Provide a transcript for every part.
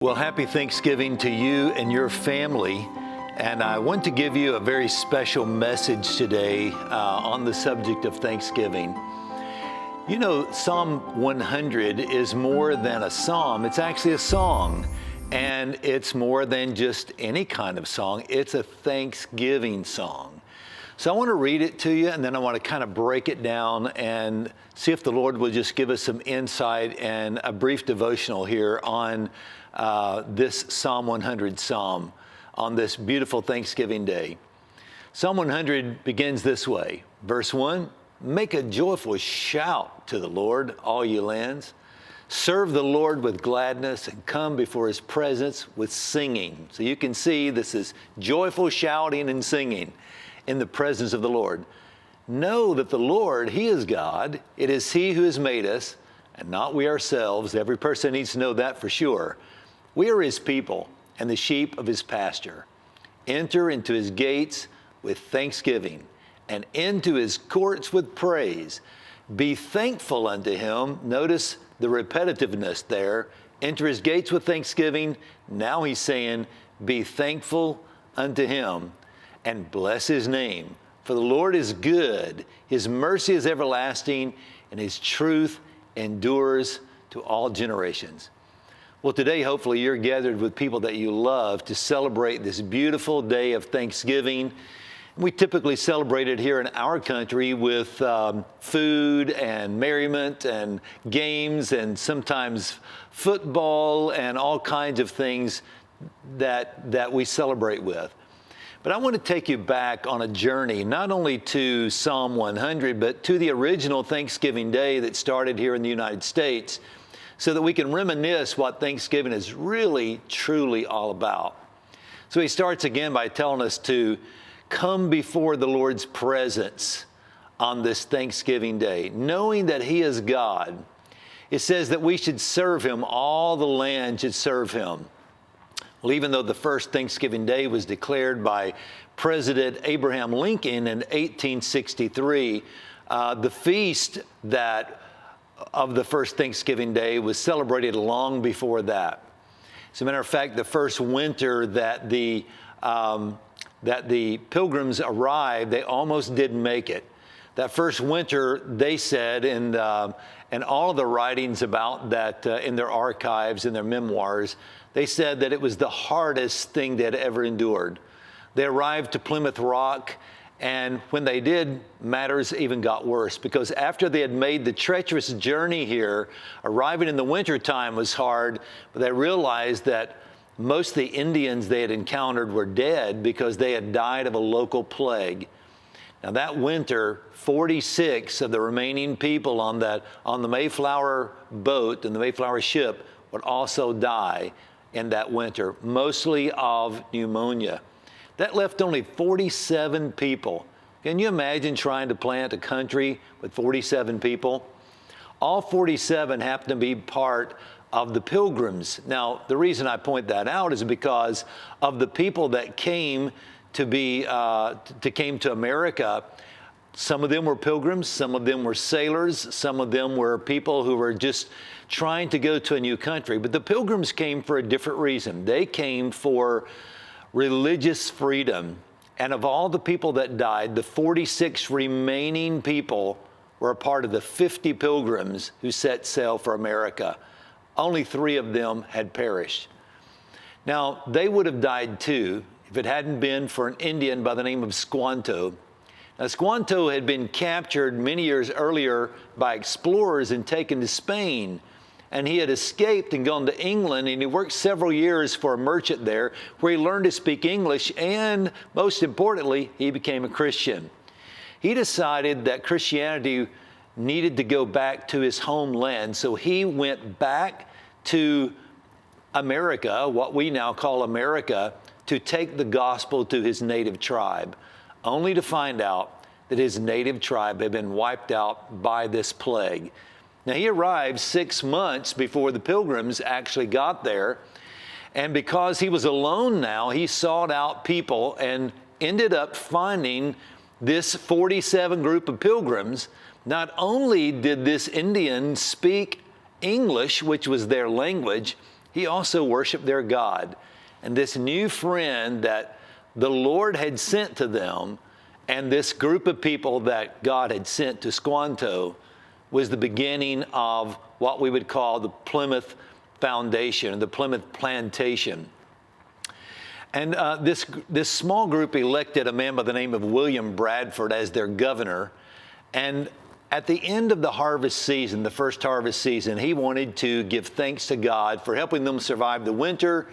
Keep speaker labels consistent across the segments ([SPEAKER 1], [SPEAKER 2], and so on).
[SPEAKER 1] Well, happy Thanksgiving to you and your family. And I want to give you a very special message today on the subject of Thanksgiving. You know, Psalm 100 is more than a psalm. It's actually a song. And it's more than just any kind of song. It's a Thanksgiving song. So I want to read it to you, and then I want to kind of break it down and see if the Lord will just give us some insight and a brief devotional here on this Psalm 100 psalm on this beautiful Thanksgiving day. Psalm 100 begins this way. Verse 1, make a joyful shout to the Lord, all ye lands. Serve the Lord with gladness and come before his presence with singing. So you can see this is joyful shouting and singing in the presence of the Lord. Know that the Lord, he is God. It is he who has made us and not we ourselves. Every person needs to know that for sure. We are his people and the sheep of his pasture. Enter into his gates with thanksgiving and into his courts with praise. Be thankful unto him. Notice the repetitiveness there. Enter his gates with thanksgiving. Now he's saying, be thankful unto him and bless his name. For the Lord is good. His mercy is everlasting and his truth endures to all generations. Well, today, hopefully, you're gathered with people that you love to celebrate this beautiful day of Thanksgiving. We typically celebrate it here in our country with food and merriment and games and sometimes football and all kinds of things that we celebrate with. But I want to take you back on a journey, not only to Psalm 100, but to the original Thanksgiving Day that started here in the United States, so that we can reminisce what Thanksgiving is really, truly all about. So he starts again by telling us to come before the Lord's presence on this Thanksgiving Day, knowing that he is God. It says that we should serve him, all the land should serve him. Well, even though the first Thanksgiving Day was declared by President Abraham Lincoln in 1863, the feast of the first Thanksgiving Day was celebrated long before that. As a matter of fact, the first winter that the Pilgrims arrived, they almost didn't make it. That first winter, they said, and all of the writings about that in their archives, in their memoirs, they said that it was the hardest thing they had ever endured. They arrived to Plymouth Rock, and when they did, matters even got worse, because after they had made the treacherous journey here, arriving in the wintertime was hard, but they realized that most of the Indians they had encountered were dead because they had died of a local plague. Now that winter, 46 of the remaining people on the Mayflower boat and the Mayflower ship would also die in that winter, mostly of pneumonia. That left only 47 people. Can you imagine trying to plant a country with 47 people? All 47 happen to be part of the Pilgrims. Now, the reason I point that out is because of the people that came to America. Some of them were pilgrims, some of them were sailors, some of them were people who were just trying to go to a new country. But the Pilgrims came for a different reason. They came for religious freedom. And of all the people that died, the 46 remaining people were a part of the 50 pilgrims who set sail for America. Only 3 of them had perished. Now, they would have died too if it hadn't been for an Indian by the name of Squanto. Now, Squanto had been captured many years earlier by explorers and taken to Spain. And he had escaped and gone to England, and he worked several years for a merchant there where he learned to speak English, and most importantly, he became a Christian. He decided that Christianity needed to go back to his homeland, so he went back to America, what we now call America, to take the gospel to his native tribe, only to find out that his native tribe had been wiped out by this plague. Now, he arrived 6 months before the Pilgrims actually got there, and because he was alone now, he sought out people and ended up finding this 47 group of pilgrims. Not only did this Indian speak English, which was their language, He also worshiped their God. And this new friend that the Lord had sent to them, and this group of people that God had sent to Squanto, was the beginning of what we would call the Plymouth Foundation, the Plymouth Plantation. And this small group elected a man by the name of William Bradford as their governor. And at the end of the harvest season, the first harvest season, he wanted to give thanks to God for helping them survive the winter.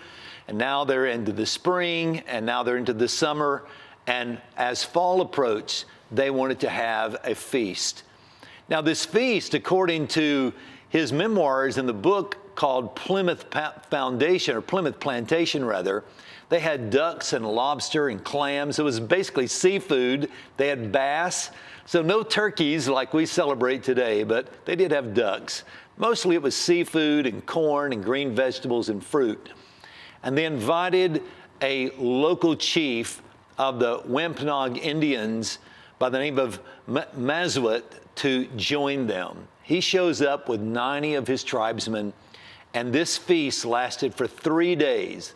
[SPEAKER 1] And now they're into the spring, and now they're into the summer. And as fall approached, they wanted to have a feast. Now, this feast, according to his memoirs in the book called Plymouth Foundation, or Plymouth Plantation, rather, they had ducks and lobster and clams. It was basically seafood. They had bass. So no turkeys like we celebrate today, but they did have ducks. Mostly it was seafood and corn and green vegetables and fruit. And they invited a local chief of the Wampanoag Indians by the name of Maswat to join them. He shows up with 90 of his tribesmen, and this feast lasted for 3 days,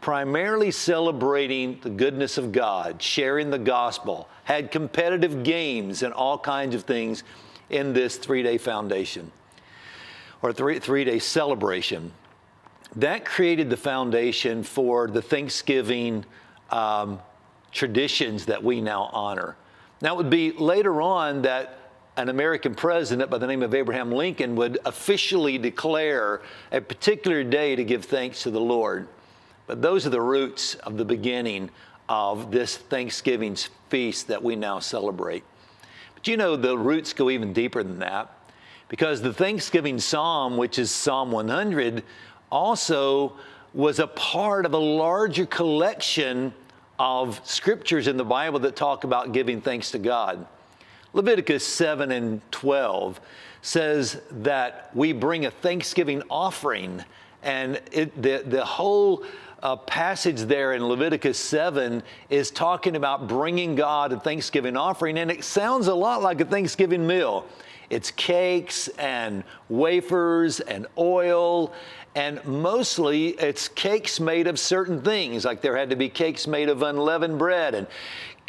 [SPEAKER 1] primarily celebrating the goodness of God, sharing the gospel, had competitive games and all kinds of things in this 3-day foundation, or three-day celebration. That created the foundation for the Thanksgiving traditions that we now honor. Now, it would be later on that an American president by the name of Abraham Lincoln would officially declare a particular day to give thanks to the Lord. But those are the roots of the beginning of this Thanksgiving feast that we now celebrate. But you know, the roots go even deeper than that, because the Thanksgiving Psalm, which is Psalm 100, also was a part of a larger collection of scriptures in the Bible that talk about giving thanks to God. Leviticus 7 and 12 says that we bring a thanksgiving offering, and the whole passage there in Leviticus 7 is talking about bringing God a thanksgiving offering, and it sounds a lot like a Thanksgiving meal. It's cakes and wafers and oil, and mostly it's cakes made of certain things, like there had to be cakes made of unleavened bread and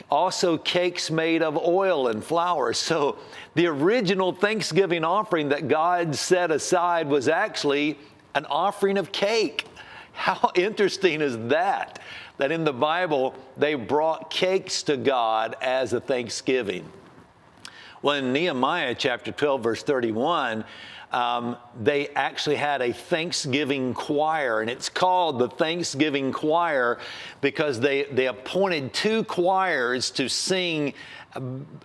[SPEAKER 1] also cakes made of oil and flour. So the original Thanksgiving offering that God set aside was actually an offering of cake. How interesting is that? That in the Bible, they brought cakes to God as a thanksgiving. Well, in Nehemiah chapter 12, verse 31, they actually had a Thanksgiving choir, and it's called the Thanksgiving Choir because they appointed 2 choirs to sing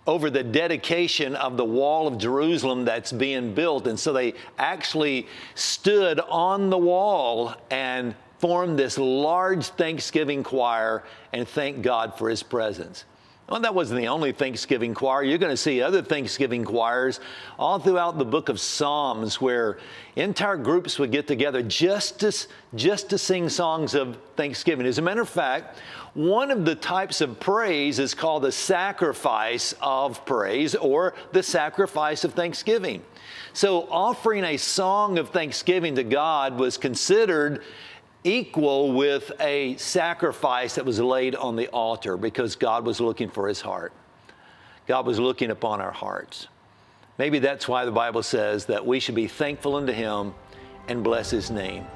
[SPEAKER 1] over the dedication of the wall of Jerusalem that's being built. And so they actually stood on the wall and formed this large Thanksgiving choir and thanked God for His presence. Well, that wasn't the only Thanksgiving choir. You're going to see other Thanksgiving choirs all throughout the book of Psalms where entire groups would get together just to sing songs of thanksgiving. As a matter of fact, one of the types of praise is called the sacrifice of praise or the sacrifice of thanksgiving. So offering a song of thanksgiving to God was considered equal with a sacrifice that was laid on the altar because God was looking for His heart. God was looking upon our hearts. Maybe that's why the Bible says that we should be thankful unto Him and bless His name.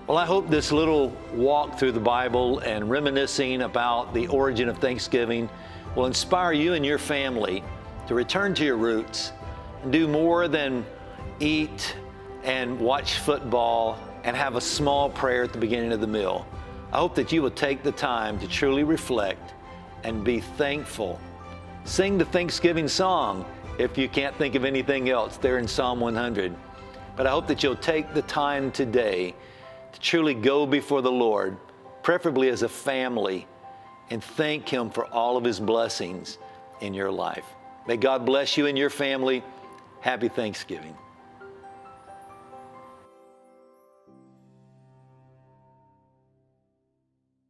[SPEAKER 1] Well, I hope this little walk through the Bible and reminiscing about the origin of Thanksgiving will inspire you and your family to return to your roots and do more than eat and watch football and have a small prayer at the beginning of the meal. I hope that you will take the time to truly reflect and be thankful. Sing the Thanksgiving song if you can't think of anything else there in Psalm 100. But I hope that you'll take the time today to truly go before the Lord, preferably as a family, and thank Him for all of His blessings in your life. May God bless you and your family. Happy Thanksgiving.